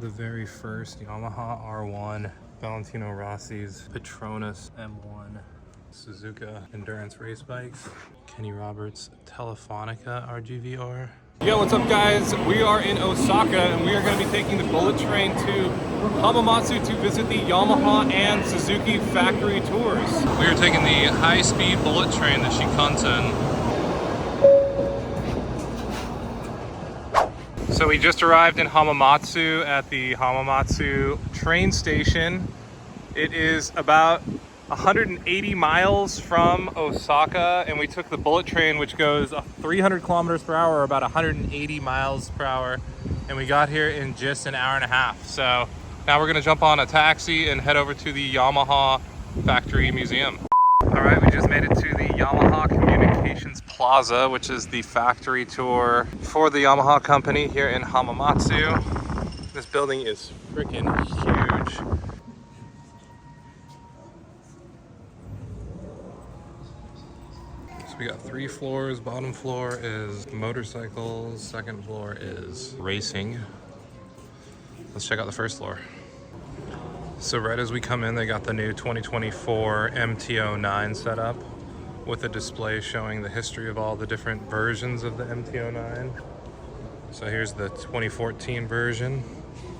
The very first Yamaha R1, Valentino Rossi's Petronas M1, Suzuka endurance race bikes, Kenny Roberts Telefonica RGVR. Yo, what's up guys? We are in Osaka and we are going to be taking the bullet train to Hamamatsu to visit the Yamaha and Suzuki factory tours. We are taking the high-speed bullet train, the Shinkansen. So we just arrived in Hamamatsu at the Hamamatsu train station. It is about 180 miles from Osaka, and we took the bullet train, which goes 300 kilometers per hour, or about 180 miles per hour, and we got here in just an hour and a half. So now we're gonna jump on a taxi and head over to the Yamaha factory museum. All right, we just made it to the Yamaha Communications Plaza, which is the factory tour for the Yamaha company here in Hamamatsu. This building is freaking huge. So we got 3 floors. Bottom floor is motorcycles. Second floor is racing. Let's check out the first floor. So right as we come in, they got the new 2024 MT-09 set up with a display showing the history of all the different versions of the MT-09. So here's the 2014 version.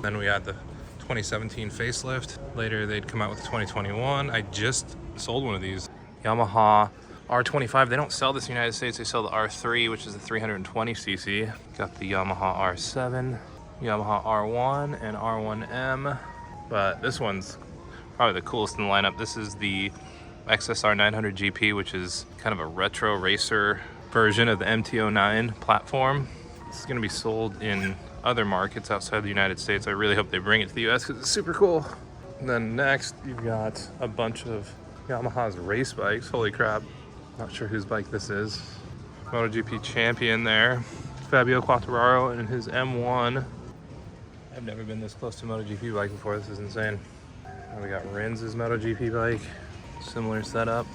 Then we had the 2017 facelift. Later they'd come out with the 2021. I just sold one of these. Yamaha R25. They don't sell this in the United States. They sell the R3, which is the 320cc. Got the Yamaha R7, Yamaha R1, and R1M. But this one's probably the coolest in the lineup. This is the XSR 900 GP, which is kind of a retro racer version of the MT-09 platform. This is going to be sold in other markets outside the United States. I really hope they bring it to the US because it's super cool. And then next, you've got a bunch of Yamaha's race bikes. Holy crap. Not sure whose bike this is. MotoGP champion there. Fabio Quartararo and his M1. I've never been this close to a MotoGP bike before. This is insane. And we got Rins' MotoGP bike. Similar setup.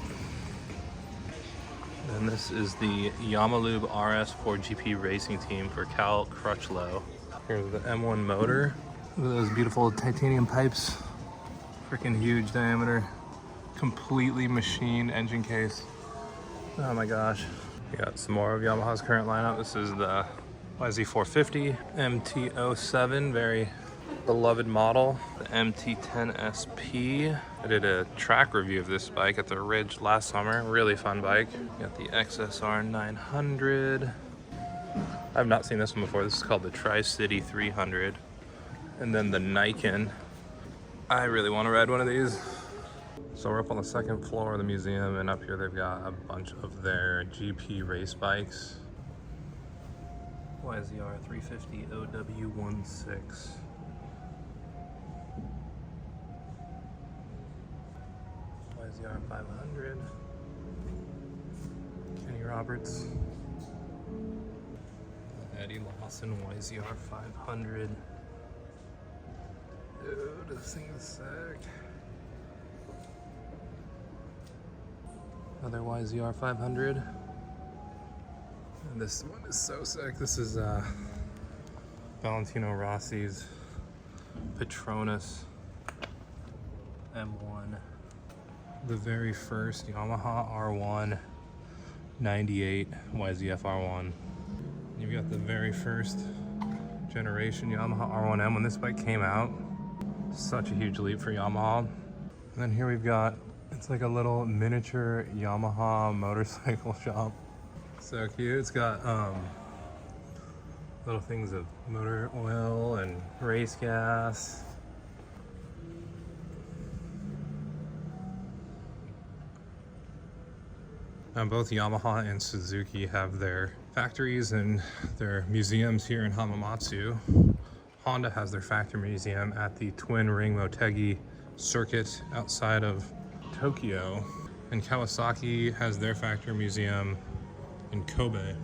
And this is the Yamalube RS4 GP racing team for Cal Crutchlow. Here's the M1 motor. Look at those beautiful titanium pipes. Freaking huge diameter. Completely machined engine case. Oh my gosh. We got some more of Yamaha's current lineup. This is the YZ450 MT-07, very beloved model. The MT-10 SP. I did a track review of this bike at the Ridge last summer. Really fun bike. Got the XSR 900. I've not seen this one before. This is called the Tri-City 300. And then the Niken. I really want to ride one of these. So we're up on the second floor of the museum, and up here they've got a bunch of their GP race bikes. YZR 350 OW16. YZR 500. Kenny Roberts. Eddie Lawson YZR 500. Dude, this thing is sick. Another YZR 500. And this one is so sick. This is Valentino Rossi's Petronas M1. The very first Yamaha R1 98 YZF R1. You've got the very first generation Yamaha R1M. When this bike came out, such a huge leap for Yamaha. And then here we've got, it's like a little miniature Yamaha motorcycle shop. So cute. It's got little things of motor oil and race gas. Both Yamaha and Suzuki have their factories and their museums here in Hamamatsu. Honda has their factory museum at the Twin Ring Motegi circuit outside of Tokyo, and Kawasaki has their factory museum in Kobe.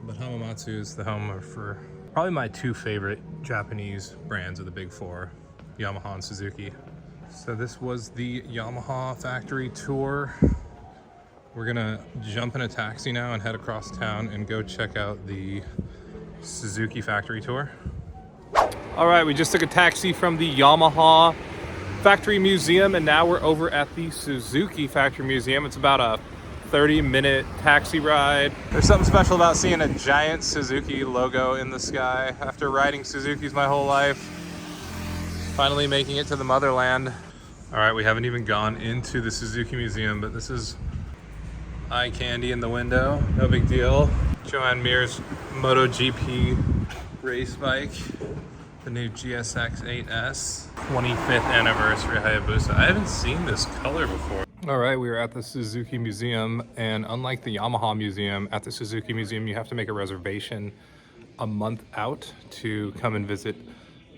But Hamamatsu is the home for probably my 2 favorite Japanese brands of the big 4, Yamaha and Suzuki. So this was the Yamaha factory tour. We're gonna jump in a taxi now and head across town and go check out the Suzuki factory tour. All right, we just took a taxi from the Yamaha Factory Museum, and now we're over at the Suzuki Factory Museum. It's about a 30-minute taxi ride. There's something special about seeing a giant Suzuki logo in the sky. After riding Suzukis my whole life, finally making it to the motherland. All right, we haven't even gone into the Suzuki Museum, but this is eye candy in the window. No big deal. Joanne Mir's MotoGP race bike. The new GSX 8S 25th anniversary Hayabusa. I haven't seen this color before. All right, we are at the Suzuki Museum, and unlike the Yamaha Museum, at the Suzuki Museum you have to make a reservation a month out to come and visit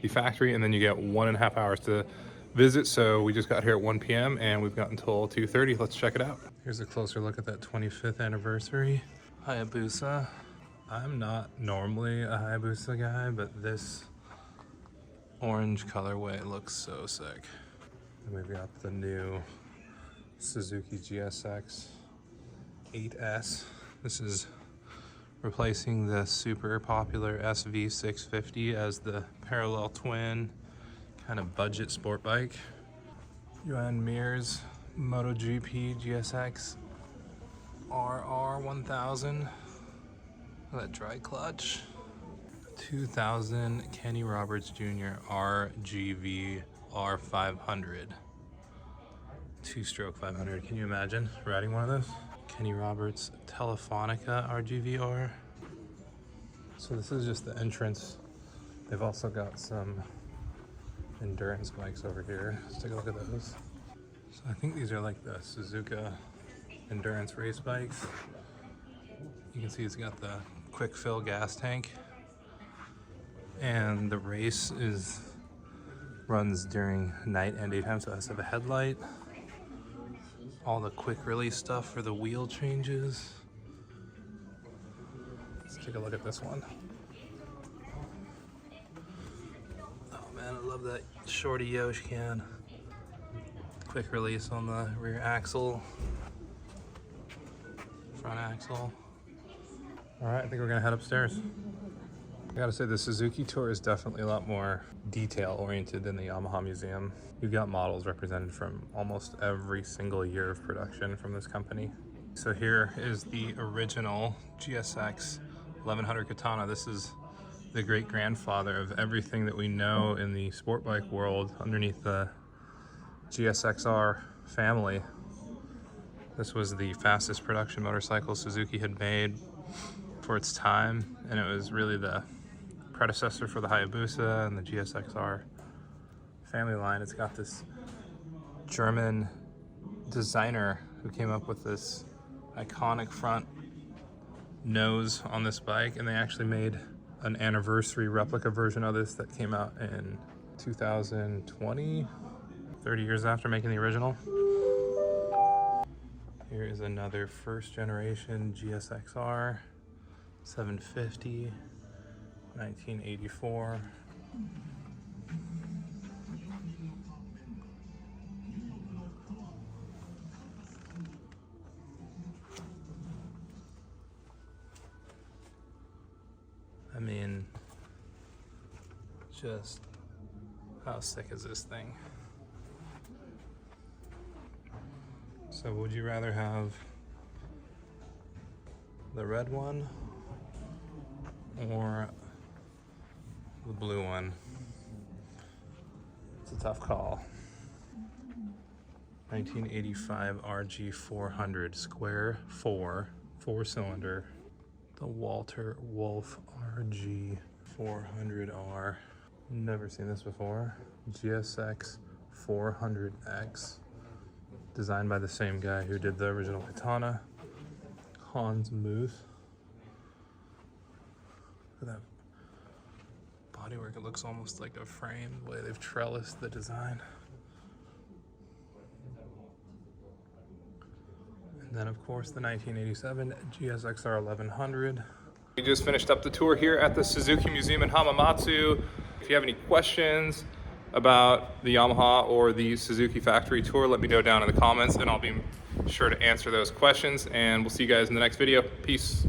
the factory, and then you get 1.5 hours to visit. So we just got here at 1 p.m. and we've got until 2:30. Let's check it out. Here's a closer look at that 25th anniversary Hayabusa. I'm not normally a Hayabusa guy, but this orange colorway looks so sick. And we've got the new Suzuki GSX 8S. This is replacing the super popular SV650 as the parallel twin kind of budget sport bike. Joanne Mir's MotoGP GSX RR1000. That dry clutch. 2000 Kenny Roberts Jr. RGV R500. Two-stroke 500. Can you imagine riding one of those? Kenny Roberts Telefonica RGVR. So this is just the entrance. They've also got some endurance bikes over here. Let's take a look at those. So I think these are like the Suzuka endurance race bikes. You can see it's got the quick fill gas tank. And the race runs during night and daytime, so it has to have a headlight. All the quick release stuff for the wheel changes. Let's take a look at this one. Oh man, I love that shorty Yosh can. Quick release on the rear axle, front axle. All right, I think we're gonna head upstairs. I gotta say, the Suzuki tour is definitely a lot more detail oriented than the Yamaha Museum. You've got models represented from almost every single year of production from this company. So here is the original GSX 1100 Katana. This is the great grandfather of everything that we know in the sport bike world underneath the GSXR family. This was the fastest production motorcycle Suzuki had made for its time, and it was really the predecessor for the Hayabusa and the GSXR family line. It's got this German designer who came up with this iconic front nose on this bike, and they actually made an anniversary replica version of this that came out in 2020, 30 years after making the original. Here is another first generation GSXR 750, 1984. I mean, just how sick is this thing? So would you rather have the red one or the blue one? It's a tough call. 1985 RG 400 square 4-cylinder. The Walter Wolf RG 400R. Never seen this before. GSX 400X. Designed by the same guy who did the original Katana, Hans Muth. Look at that bodywork. It looks almost like a frame, the way they've trellised the design. And then, of course, the 1987 GSXR 1100. We just finished up the tour here at the Suzuki Museum in Hamamatsu. If you have any questions about the Yamaha or the Suzuki factory tour, let me know down in the comments and I'll be sure to answer those questions, and we'll see you guys in the next video. Peace.